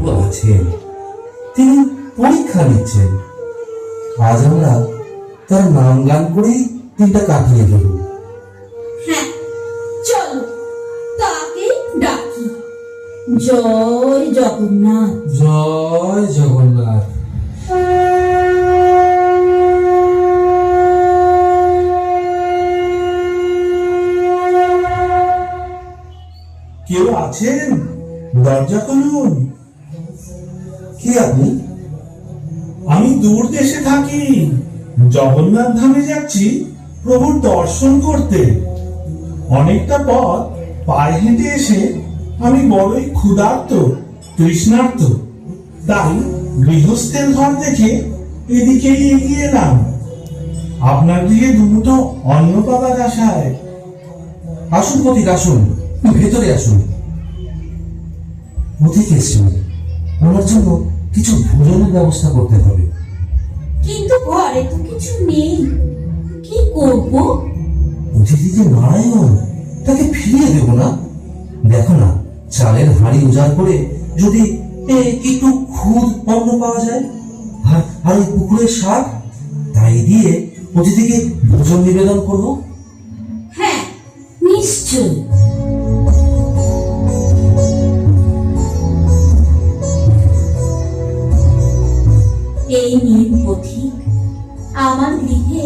প্রভু আছেন, তিনি পরীক্ষা নিচ্ছেন। আজ আমরা তার নাম গান করেই দিনটা কাটিয়ে দেব। হ্যাঁ, চলো তাকে ডাকি। জয় জগন্নাথ। জয় জগন্নাথ। কেউ আছেন? দরজা খুলুন। কে আপনি? আমি দূর দেশে থাকি, জগন্নাথ ধামে যাচ্ছি প্রভুর দর্শন করতে। অনেকটা পথ পায়ে হেঁটে এসে আমি বড়ই ক্ষুধার্ত, তৃষ্ণার্ত। তাই গৃহস্থের ঘর দেখে এদিকেই এগিয়ে এলাম, আপনার গৃহে দুমুঠো অন্ন পাবার আশায়। আসুন পথিক, আসুন, ভেতরে আসুন। পথিক এসেছেন, ওনার জন্য কিছু ভোজনের ব্যবস্থা করতে হবে। কিন্তু ঘরে তো কিছু নেই, কি করব? অতিথি যে নারায়ণ, তাকে ফিরিয়ে দেব না? দেখো না, চালের হাঁড়ি উজাড় করে যদি একটু খুদ অন্ন পাওয়া যায়, আর ওই পুকুরের শাক, তাই দিয়ে অতিথিকে ভোজন নিবেদন করবো। হ্যাঁ, নিশ্চয়। এই নিন পথিক, আমার গৃহে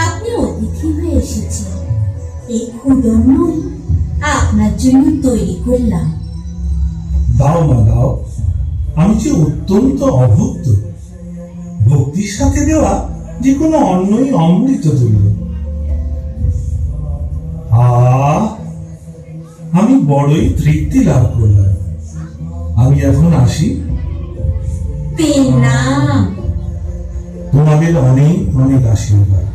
আপনি অতিথি হয়ে এসেছেন। এই ক্ষুদন্নই আপনার জন্য তৈরি করলাম। দাও মা দাও, আমি যে অত্যন্ত অভুক্ত। ভক্তির সাথে দেওয়া যে কোনো অন্নই অমৃত তুল্য। আমি বড়ই তৃপ্তি লাভ করলাম। আমি এখন আসি। প্রণাম। তোমাদের অনেক অনেক আশীর্বাদ।